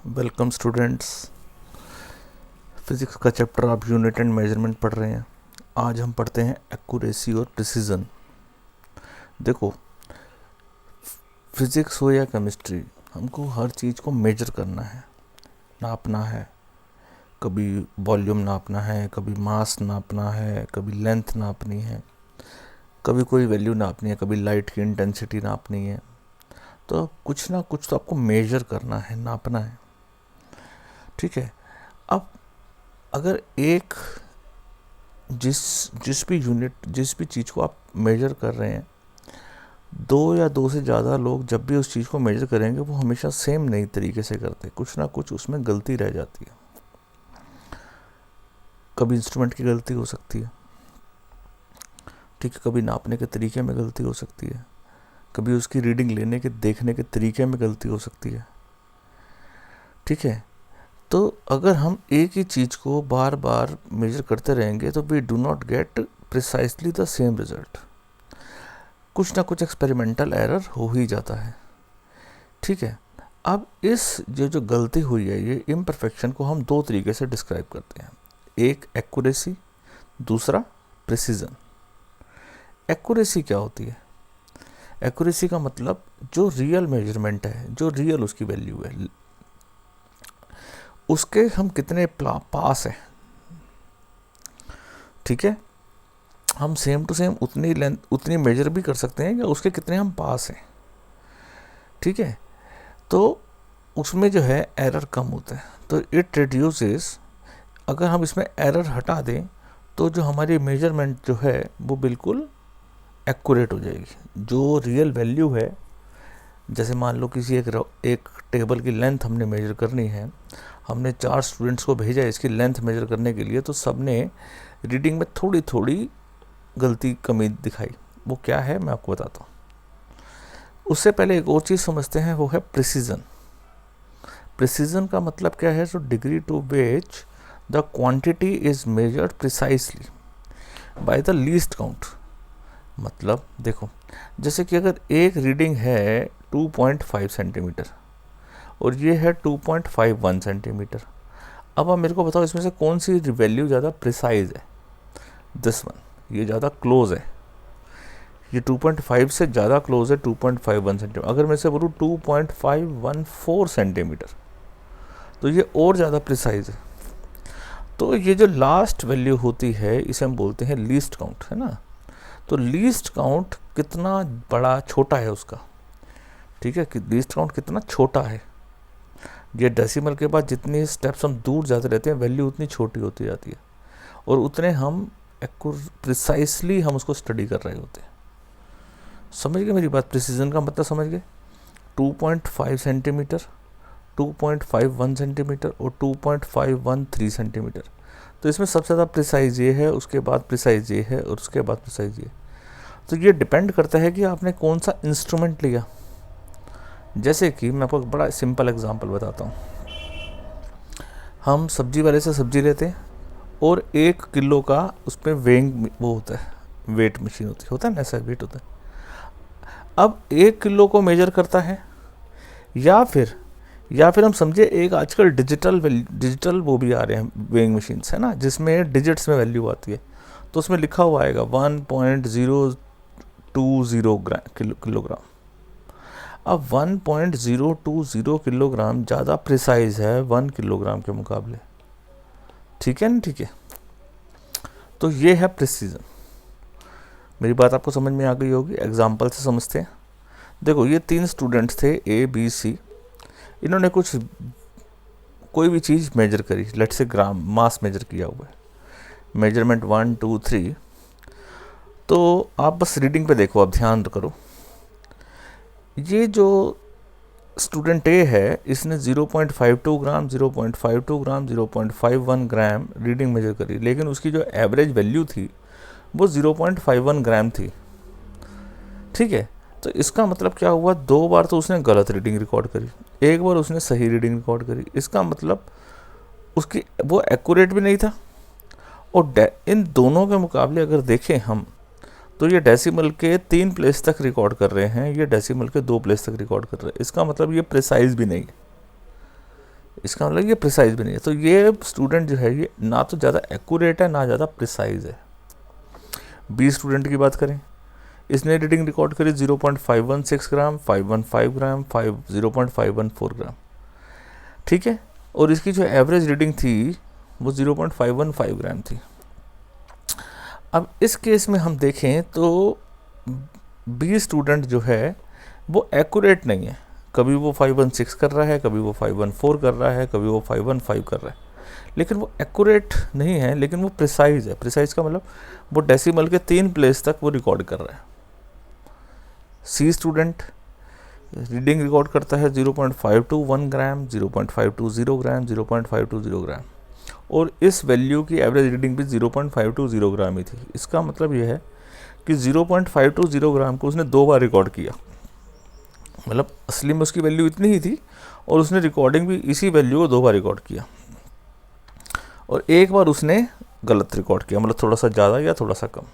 Welcome students. Physics का chapter आप unit and measurement पढ़ रहे हैं। आज हम पढ़ते हैं एक्यूरेसी और प्रिसीजन। देखो, फिज़िक्स हो या केमिस्ट्री, हमको हर चीज़ को मेजर करना है, नापना है। कभी वॉल्यूम नापना है, कभी मास नापना है, कभी लेंथ नापनी है, कभी कोई वैल्यू नापनी है, कभी लाइट की इंटेंसिटी नापनी है। तो कुछ ना कुछ तो आपको मेजर करना है, नापना है। ठीक है। अब अगर एक जिस भी चीज़ को आप मेजर कर रहे हैं, दो या दो से ज़्यादा लोग जब भी उस चीज़ को मेजर करेंगे वो हमेशा सेम नई तरीके से करते हैं। कुछ ना कुछ उसमें गलती रह जाती है। कभी इंस्ट्रूमेंट की गलती हो सकती है, ठीक है, कभी नापने के तरीके में गलती हो सकती है, कभी उसकी रीडिंग लेने के देखने के तरीके में गलती हो सकती है। ठीक है। तो अगर हम एक ही चीज़ को बार बार मेजर करते रहेंगे तो we do not get precisely the same result. कुछ ना कुछ एक्सपेरिमेंटल एरर हो ही जाता है। ठीक है। अब इस जो गलती हुई है, ये इम्परफेक्शन को हम दो तरीके से डिस्क्राइब करते हैं। एक एक्यूरेसी, दूसरा प्रिसीजन। एक्यूरेसी क्या होती है? एक्यूरेसी का मतलब जो रियल मेजरमेंट है, जो रियल उसकी वैल्यू है, उसके हम कितने पास हैं। ठीक है। हम सेम टू सेम उतनी लेंथ उतनी मेजर भी कर सकते हैं कि उसके कितने हम पास हैं। ठीक है। तो उसमें जो है एरर कम होता है, तो इट रिड्यूसेस। अगर हम इसमें एरर हटा दें तो जो हमारी मेजरमेंट जो है वो बिल्कुल एक्यूरेट हो जाएगी। जो रियल वैल्यू है, जैसे मान लो किसी एक टेबल की लेंथ हमने मेजर करनी है, हमने 4 स्टूडेंट्स को भेजा इसकी लेंथ मेजर करने के लिए, तो सब ने रीडिंग में थोड़ी थोड़ी गलती कमी दिखाई। वो क्या है मैं आपको बताता हूँ। उससे पहले एक और चीज़ समझते हैं, वो है प्रिसीजन। प्रिसीजन का मतलब क्या है? So degree to which the quantity is measured precisely by the least count. मतलब देखो, जैसे कि अगर एक रीडिंग है 2.5 सेंटीमीटर और ये है 2.51 सेंटीमीटर। अब आप मेरे को बताओ इसमें से कौन सी वैल्यू ज़्यादा प्रिसाइज है? दिस वन, ये ज़्यादा क्लोज है। ये 2.5 से ज़्यादा क्लोज है 2.51 सेंटीमीटर। अगर मैं से बोलूँ 2.514 सेंटीमीटर, तो ये और ज़्यादा प्रिसाइज है। तो ये जो लास्ट वैल्यू होती है इसे हम बोलते हैं लीस्ट काउंट, है ना। तो लीस्ट काउंट कितना बड़ा छोटा है उसका। ठीक है, कि लीस्ट काउंट कितना छोटा है। ये डेसिमल के बाद जितनी स्टेप्स हम दूर जाते रहते हैं, वैल्यू उतनी छोटी होती जाती है, और उतने हम प्रिसाइसली हम उसको स्टडी कर रहे होते हैं। समझ गए मेरी बात? प्रिसीजन का मतलब समझ गए? 2.5 सेंटीमीटर, 2.51 सेंटीमीटर और 2.513 सेंटीमीटर। तो इसमें सबसे ज़्यादा प्रिसाइज ये है, उसके बाद प्रिसाइज ये है, और उसके बाद प्रिसाइज ये। तो ये डिपेंड करता है कि आपने कौन सा इंस्ट्रूमेंट लिया। जैसे कि मैं आपको एक बड़ा सिंपल एग्जांपल बताता हूँ। हम सब्जी वाले से सब्जी लेते हैं और 1 किलो का उसमें वेइंग वो होता है, वेट मशीन होता है ना, ऐसा वेट होता है। अब 1 किलो को मेजर करता है, या फिर हम समझे एक आजकल डिजिटल वो भी आ रहे हैं वेइंग मशीन्स, है ना, जिसमें डिजिट्स में वैल्यू आती है। तो उसमें लिखा हुआ आएगा 1.020 किलोग्राम। अब 1.020 किलोग्राम ज़्यादा प्रिसाइज है 1 किलोग्राम के मुकाबले। ठीक है ना? ठीक है। तो ये है प्रिसीजन। मेरी बात आपको समझ में आ गई होगी। एग्जाम्पल से समझते हैं। देखो, ये 3 स्टूडेंट्स थे, A, B, C। इन्होंने कोई भी चीज़ मेजर करी, let's say gram mass major किया हुआ है, मेजरमेंट 1 2 3। तो आप बस रीडिंग पे देखो, आप ध्यान करो। ये जो स्टूडेंट ए है, इसने 0.52 ग्राम, 0.52 ग्राम, 0.51 ग्राम रीडिंग मेजर करी, लेकिन उसकी जो एवरेज वैल्यू थी वो 0.51 ग्राम थी। ठीक है। तो इसका मतलब क्या हुआ? 2 बार तो उसने गलत रीडिंग रिकॉर्ड करी, 1 बार उसने सही रीडिंग रिकॉर्ड करी। इसका मतलब उसकी वो एक्यूरेट भी नहीं था। और इन दोनों के मुकाबले अगर देखें हम, तो ये डेसिमल के 3 प्लेस तक रिकॉर्ड कर रहे हैं, ये डेसिमल के 2 प्लेस तक रिकॉर्ड कर रहे हैं। इसका मतलब ये प्रिसाइज भी नहीं है। इसका मतलब ये प्रिसाइज भी नहीं है। तो ये स्टूडेंट जो है ये ना तो ज़्यादा एक्यूरेट है ना ज़्यादा प्रिसाइज है। बी स्टूडेंट की बात करें, इसने रीडिंग रिकॉर्ड करी 0.516 ग्राम, 515 ग्राम, 0.514 ग्राम, ठीक है। और इसकी जो एवरेज रीडिंग थी वो 0.515 ग्राम थी। अब इस केस में हम देखें तो बी स्टूडेंट जो है वो एक्यूरेट नहीं है, कभी वो 516 कर रहा है, कभी वो 514 कर रहा है, कभी वो 515 कर रहा है, लेकिन वो एक्यूरेट नहीं है, लेकिन वो प्रिसाइज है। प्रिसाइज का मतलब वो डेसिमल के 3 प्लेस तक वो रिकॉर्ड कर रहा है। सी स्टूडेंट रीडिंग रिकॉर्ड करता है 0.521 ग्राम, 0.520 ग्राम, 0.520 ग्राम, और इस वैल्यू की एवरेज रीडिंग भी 0.520 ग्राम ही थी। इसका मतलब यह है कि 0.520 ग्राम को उसने 2 बार रिकॉर्ड किया, मतलब असली में उसकी वैल्यू इतनी ही थी और उसने रिकॉर्डिंग भी इसी वैल्यू को 2 बार रिकॉर्ड किया, और एक बार उसने गलत रिकॉर्ड किया, मतलब थोड़ा सा ज़्यादा या थोड़ा सा कम,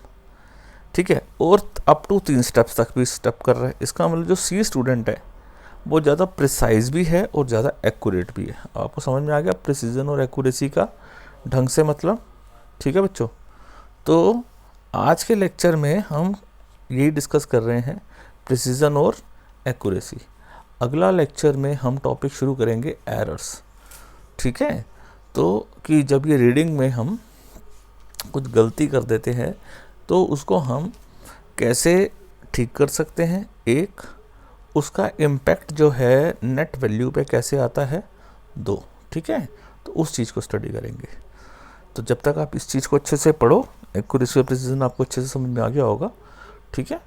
ठीक है। और अप टू 3 स्टेप्स तक भी स्टेप कर रहा है। इसका मतलब जो सी स्टूडेंट है वो ज़्यादा प्रिसाइज भी है और ज़्यादा एक्यूरेट भी है। आपको समझ में आ गया प्रिसीजन और एक्यूरेसी का ढंग से मतलब, ठीक है बच्चों। तो आज के लेक्चर में हम यही डिस्कस कर रहे हैं, प्रिसीजन और एक्यूरेसी। अगला लेक्चर में हम टॉपिक शुरू करेंगे एरर्स, ठीक है। तो कि जब ये रीडिंग में हम कुछ गलती कर देते हैं तो उसको हम कैसे ठीक कर सकते हैं, एक उसका इम्पैक्ट जो है नेट वैल्यू पे कैसे आता है, 2, ठीक है। तो उस चीज़ को स्टडी करेंगे। तो जब तक आप इस चीज़ को अच्छे से पढ़ो, एक्यूरेसी और प्रिसीजन आपको अच्छे से समझ में आ गया होगा, ठीक है।